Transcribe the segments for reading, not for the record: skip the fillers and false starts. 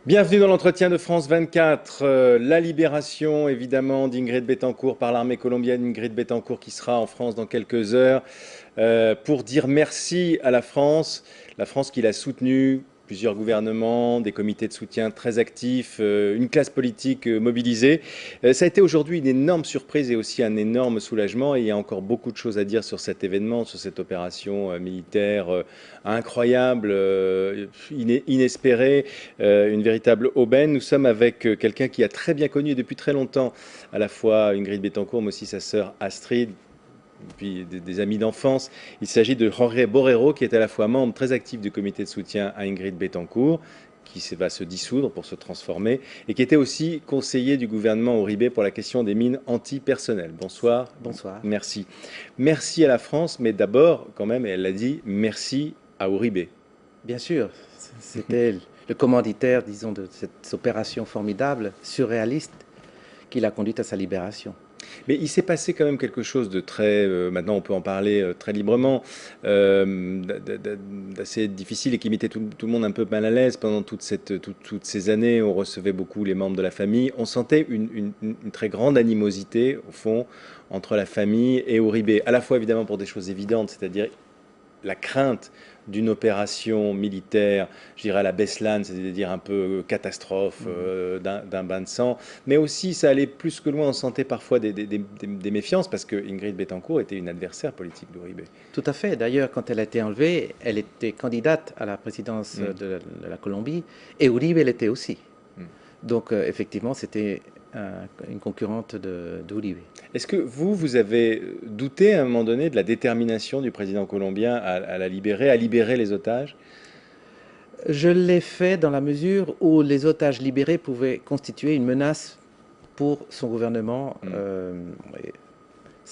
Bienvenue dans l'entretien de France 24. La libération, évidemment, d'Ingrid Betancourt par l'armée colombienne. Ingrid Betancourt qui sera en France dans quelques heures pour dire merci à la France qui l'a soutenue, plusieurs gouvernements, des comités de soutien très actifs, une classe politique mobilisée. Ça a été aujourd'hui une énorme surprise et aussi un énorme soulagement. Et il y a encore beaucoup de choses à dire sur cet événement, sur cette opération militaire incroyable, inespérée, une véritable aubaine. Nous sommes avec quelqu'un qui a très bien connu depuis très longtemps à la fois Ingrid Betancourt, mais aussi sa sœur Astrid, puis des amis d'enfance. Il s'agit de Jorge Borrero, qui est à la fois membre très actif du comité de soutien à Ingrid Betancourt, qui va se dissoudre pour se transformer, et qui était aussi conseiller du gouvernement Uribe pour la question des mines antipersonnelles. Bonsoir. Bonsoir. Merci. Merci à la France, mais d'abord, quand même, elle l'a dit, merci à Uribe. Bien sûr, c'était le commanditaire, disons, de cette opération formidable, surréaliste, qui l'a conduite à sa libération. Mais il s'est passé quand même quelque chose de très, maintenant on peut en parler très librement, d'assez difficile et qui mettait tout le monde un peu mal à l'aise pendant toutes ces années. On recevait beaucoup les membres de la famille. On sentait une très grande animosité, au fond, entre la famille et Uribe. À la fois évidemment pour des choses évidentes, c'est-à-dire la crainte d'une opération militaire, je dirais à la Beslan, c'est-à-dire un peu catastrophe, d'un bain de sang, mais aussi ça allait plus que loin, on sentait parfois des méfiances, parce que Ingrid Betancourt était une adversaire politique d'Uribe. Tout à fait. D'ailleurs, quand elle a été enlevée, elle était candidate à la présidence de la Colombie, et Uribe l'était aussi. Donc, effectivement, c'était une concurrente d'Uribe. Est-ce que vous avez douté à un moment donné de la détermination du président colombien à la libérer, à libérer les otages? Je l'ai fait dans la mesure où les otages libérés pouvaient constituer une menace pour son gouvernement.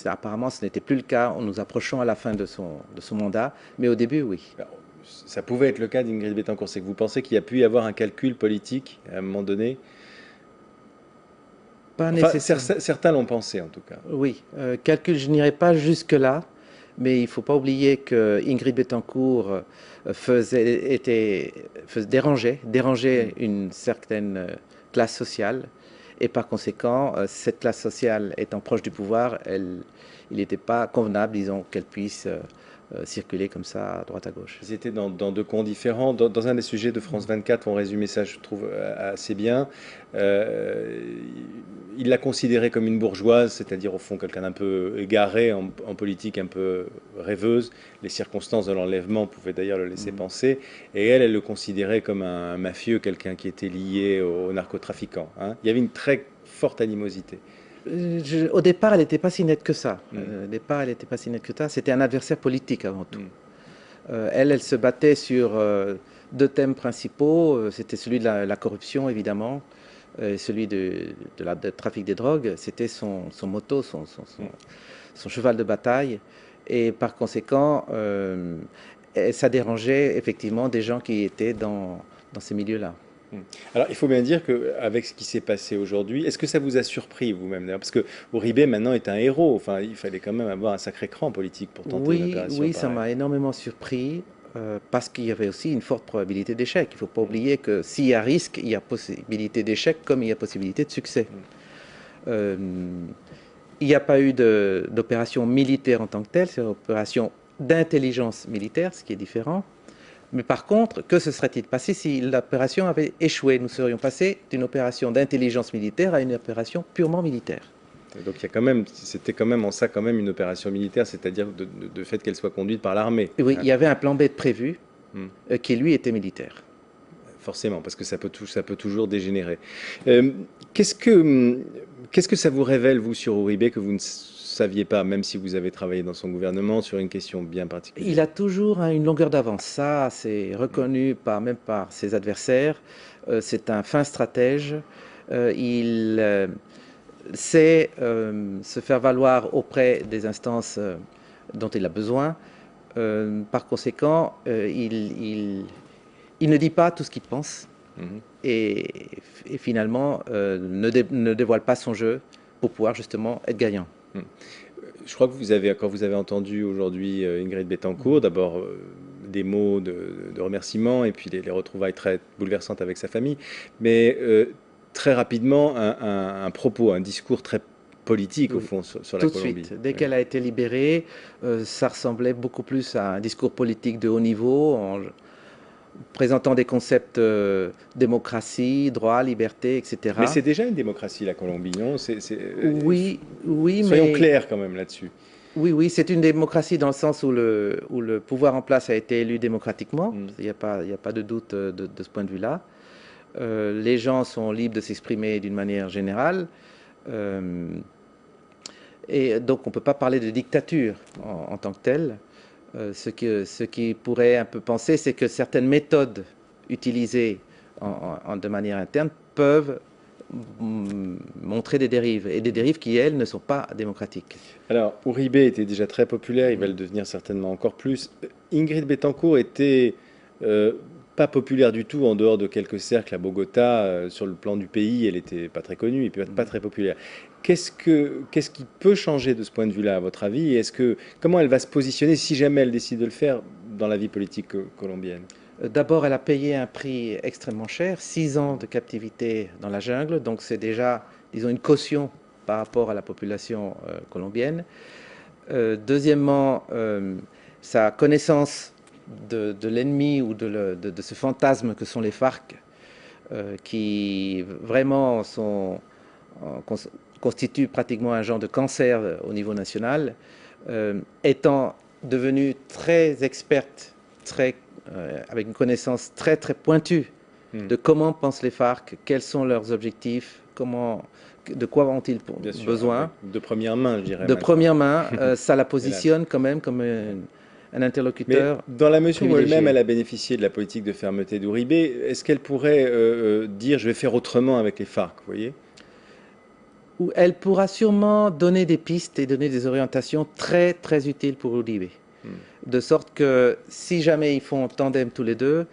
Apparemment, ce n'était plus le cas en nous approchant à la fin de son mandat, mais au début, oui. Ça pouvait être le cas d'Ingrid Betancourt. C'est que vous pensez qu'il y a pu y avoir un calcul politique à un moment donné? Pas enfin, nécessaire. Certains l'ont pensé en tout cas. Oui, calcul, je n'irai pas jusque-là, mais il ne faut pas oublier que Ingrid Betancourt dérangeait une certaine classe sociale, et par conséquent, cette classe sociale étant proche du pouvoir, il n'était pas convenable, disons, qu'elle puisse circuler comme ça à droite à gauche. Ils étaient dans deux camps différents. Dans un des sujets de France 24, on résumait ça, je trouve, assez bien. Il l'a considérée comme une bourgeoise, c'est-à-dire au fond quelqu'un d'un peu égaré, en politique un peu rêveuse. Les circonstances de l'enlèvement pouvaient d'ailleurs le laisser penser. Et elle le considérait comme un mafieux, quelqu'un qui était lié aux narcotrafiquants. Hein. Il y avait une très forte animosité. Au départ, elle n'était pas si nette que ça. Au départ, elle n'était pas si nette que ça. C'était un adversaire politique avant tout. Elle se battait sur deux thèmes principaux. C'était celui de la corruption, évidemment, et celui de trafic des drogues. C'était son motto, son cheval de bataille. Et par conséquent, ça dérangeait effectivement des gens qui étaient dans ces milieux-là. Alors, il faut bien dire qu'avec ce qui s'est passé aujourd'hui, est-ce que ça vous a surpris vous-même? Parce que Uribe maintenant est un héros. Enfin, il fallait quand même avoir un sacré cran politique pour tenter une opération Oui, pareille. ça m'a énormément surpris parce qu'il y avait aussi une forte probabilité d'échec. Il ne faut pas oublier que s'il y a risque, il y a possibilité d'échec comme il y a possibilité de succès. Il n'y a pas eu d'opération militaire en tant que telle, c'est une opération d'intelligence militaire, ce qui est différent. Mais par contre, que se serait-il passé si l'opération avait échoué? Nous serions passés d'une opération d'intelligence militaire à une opération purement militaire. Donc c'était quand même en ça quand même une opération militaire, c'est-à-dire de fait qu'elle soit conduite par l'armée. Oui, il y avait un plan B de prévu qui lui était militaire. Forcément, parce que ça peut toujours dégénérer. Qu'est-ce que ça vous révèle, vous, sur Uribe, que vous ne saviez pas, même si vous avez travaillé dans son gouvernement, sur une question bien particulière? Il a toujours une longueur d'avance. Ça, c'est reconnu même par ses adversaires. C'est un fin stratège. Il sait se faire valoir auprès des instances dont il a besoin. Par conséquent, il ne dit pas tout ce qu'il pense et finalement ne dévoile pas son jeu pour pouvoir justement être gagnant. je crois que vous avez, quand vous avez entendu aujourd'hui Ingrid Betancourt, d'abord des mots de remerciement et puis les retrouvailles très bouleversantes avec sa famille, mais très rapidement un propos, un discours très politique au Oui. fond sur la Tout de Colombie. suite, dès Oui. qu'elle a été libérée, ça ressemblait beaucoup plus à un discours politique de haut niveau, en présentant des concepts démocratie, droit, liberté, Mais etc. c'est déjà une démocratie, la Colombie, non? Oui, oui, Soyons mais clairs quand même là-dessus. oui, oui, c'est une démocratie dans le sens où le pouvoir en place a été élu démocratiquement. Mm. Il y a pas de doute de ce point de vue-là. Les gens sont libres de s'exprimer d'une manière générale. Euh, et donc, on ne peut pas parler de dictature en tant que telle. Ce qui pourrait un peu penser, c'est que certaines méthodes utilisées de manière interne peuvent montrer des dérives, et des dérives qui, elles, ne sont pas démocratiques. Alors, Uribe était déjà très populaire, il va le devenir certainement encore plus. Ingrid Betancourt était euh, pas populaire du tout en dehors de quelques cercles à Bogota. Sur le plan du pays, elle n'était pas très connue et puis pas très populaire. Qu'est-ce qui peut changer de ce point de vue-là, à votre avis? Et comment elle va se positionner si jamais elle décide de le faire dans la vie politique colombienne? D'abord, elle a payé un prix extrêmement cher, 6 ans de captivité dans la jungle, donc c'est déjà, disons, une caution par rapport à la population colombienne. Deuxièmement, sa connaissance de l'ennemi ou de ce fantasme que sont les FARC, qui vraiment constituent pratiquement un genre de cancer au niveau national, étant devenue très experte, avec une connaissance très très pointue de comment pensent les FARC, quels sont leurs objectifs, de quoi ont-ils Bien sûr, besoin. de première main, je dirais De maintenant. première main, ça la Hélas. positionne quand même comme un Mais interlocuteur dans la mesure où elle-même, privilégié. elle a bénéficié de la politique de fermeté d'Uribe, est-ce qu'elle pourrait dire je vais faire autrement avec les FARC, vous voyez? Où elle pourra sûrement donner des pistes et donner des orientations très très utiles pour Uribe. Hmm. De sorte que si jamais ils font tandem tous les deux,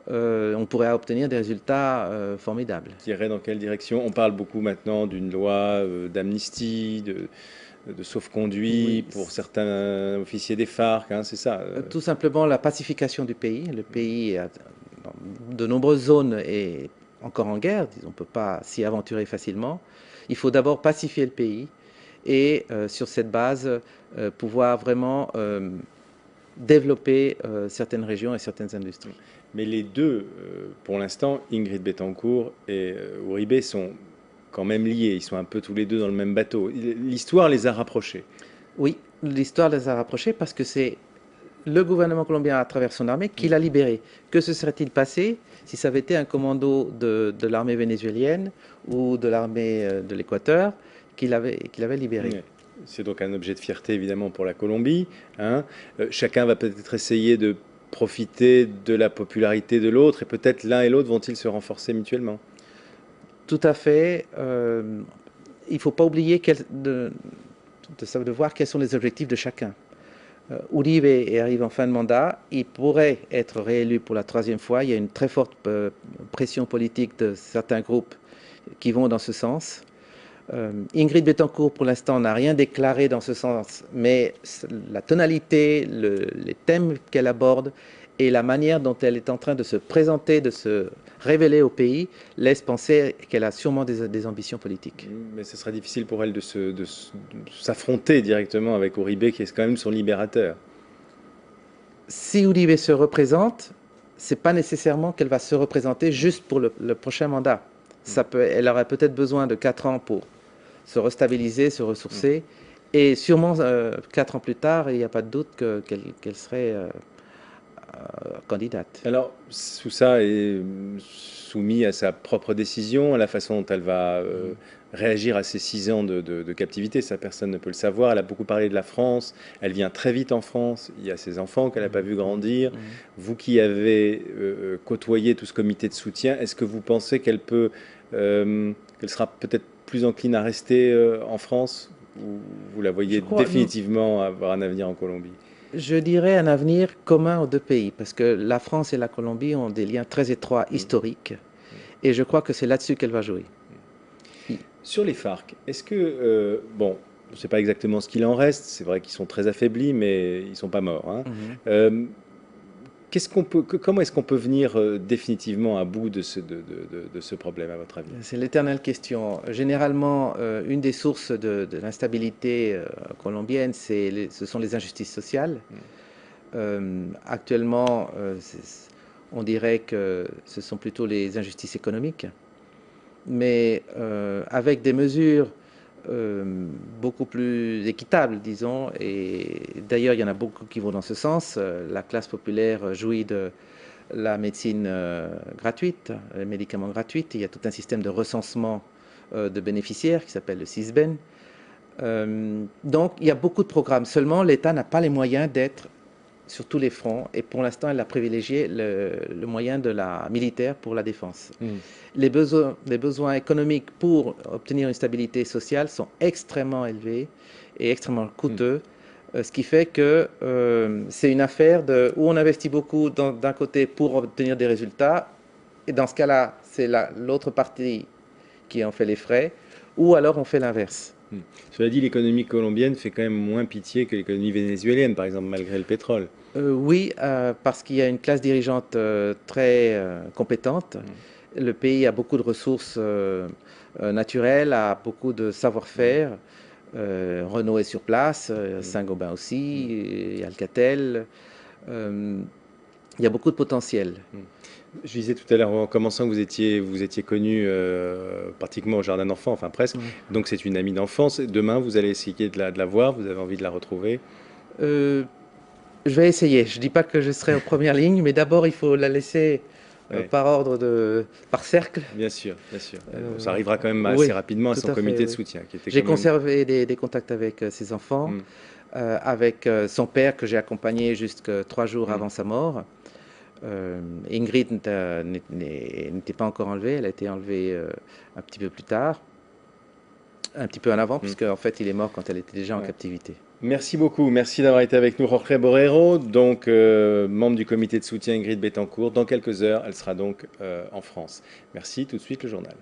on pourrait obtenir des résultats formidables. Qui irait dans quelle direction? On parle beaucoup maintenant d'une loi d'amnistie, de sauf-conduit Oui, pour certains officiers des FARC, hein, c'est ça. tout simplement la pacification du pays. Le pays, dans de nombreuses zones, est encore en guerre. On ne peut pas s'y aventurer facilement. Il faut d'abord pacifier le pays et sur cette base, pouvoir vraiment développer certaines régions et certaines industries. Mais les deux, pour l'instant, Ingrid Betancourt et Uribe sont quand même liés. Ils sont un peu tous les deux dans le même bateau. L'histoire les a rapprochés. Oui, l'histoire les a rapprochés parce que c'est le gouvernement colombien, à travers son armée, qui l'a libéré. Que se serait-il passé si ça avait été un commando de l'armée vénézuélienne ou de l'armée de l'Équateur qui l'avait libéré? Ouais. C'est donc un objet de fierté évidemment pour la Colombie, hein. Chacun va peut-être essayer de profiter de la popularité de l'autre et peut-être l'un et l'autre vont-ils se renforcer mutuellement. Tout à fait. Il ne faut pas oublier de voir quels sont les objectifs de chacun. Uribe arrive en fin de mandat, il pourrait être réélu pour la troisième fois. Il y a une très forte pression politique de certains groupes qui vont dans ce sens. Ingrid Betancourt, pour l'instant, n'a rien déclaré dans ce sens, mais la tonalité, les thèmes qu'elle aborde et la manière dont elle est en train de se présenter, de se révéler au pays, laisse penser qu'elle a sûrement des ambitions politiques. Mais ce sera difficile pour elle de s'affronter directement avec Uribe qui est quand même son libérateur. Si Uribe se représente, c'est pas nécessairement qu'elle va se représenter juste pour le prochain mandat. Elle aurait peut-être besoin de 4 ans pour se restabiliser, se ressourcer, et sûrement 4 ans plus tard, il n'y a pas de doute qu'elle serait candidate. Alors, tout ça est soumis à sa propre décision, à la façon dont elle va réagir à ces 6 ans de captivité. Ça, personne ne peut le savoir. Elle a beaucoup parlé de la France. Elle vient très vite en France. Il y a ses enfants qu'elle n'a pas vu grandir. Vous qui avez côtoyé tout ce comité de soutien, est-ce que vous pensez qu'elle sera peut-être plus encline à rester en France, ou vous la voyez définitivement avoir un avenir en Colombie? Je dirais un avenir commun aux deux pays, parce que la France et la Colombie ont des liens très étroits historiques, et je crois que c'est là-dessus qu'elle va jouer. Sur les FARC, est-ce que, bon, on ne sait pas exactement ce qu'il en reste. C'est vrai qu'ils sont très affaiblis, mais ils ne sont pas morts, hein. Comment est-ce qu'on peut venir définitivement à bout de ce problème, à votre avis? C'est l'éternelle question. Généralement, une des sources de l'instabilité colombienne, ce sont les injustices sociales. Actuellement, on dirait que ce sont plutôt les injustices économiques. Mais avec des mesures beaucoup plus équitables, disons, et d'ailleurs il y en a beaucoup qui vont dans ce sens. La classe populaire jouit de la médecine gratuite, les médicaments gratuits. Il y a tout un système de recensement de bénéficiaires qui s'appelle le CISBEN. Donc il y a beaucoup de programmes. Seulement l'État n'a pas les moyens d'être sur tous les fronts, et pour l'instant elle a privilégié le moyen de la militaire pour la défense. Les besoins économiques pour obtenir une stabilité sociale sont extrêmement élevés et extrêmement coûteux, ce qui fait que c'est une affaire où on investit beaucoup d'un côté pour obtenir des résultats, et dans ce cas-là c'est l'autre partie qui en fait les frais, ou alors on fait l'inverse. Cela dit, l'économie colombienne fait quand même moins pitié que l'économie vénézuélienne, par exemple, malgré le pétrole. Oui, parce qu'il y a une classe dirigeante très compétente. Le pays a beaucoup de ressources naturelles, a beaucoup de savoir-faire. Renault est sur place, Saint-Gobain aussi, et Alcatel. Il y a beaucoup de potentiel. Je disais tout à l'heure en commençant que vous étiez connu pratiquement au jardin d'enfants, enfin presque. Donc c'est une amie d'enfance. Demain, vous allez essayer de la voir, vous avez envie de la retrouver? Je vais essayer. Je ne dis pas que je serai en première ligne, mais d'abord il faut la laisser par ordre par cercle. Bien sûr, bien sûr. Ça arrivera quand même assez rapidement à son comité de soutien. J'ai conservé des contacts avec ses enfants, avec son père que j'ai accompagné jusqu'à 3 jours avant sa mort. Ingrid n'était pas encore enlevée, elle a été enlevée un petit peu plus tard, un petit peu en avant, puisque en fait il est mort quand elle était déjà en captivité. Merci beaucoup, merci d'avoir été avec nous, Jorge Borrero, donc membre du comité de soutien Ingrid Betancourt. Dans quelques heures, elle sera donc en France. Merci, tout de suite le journal.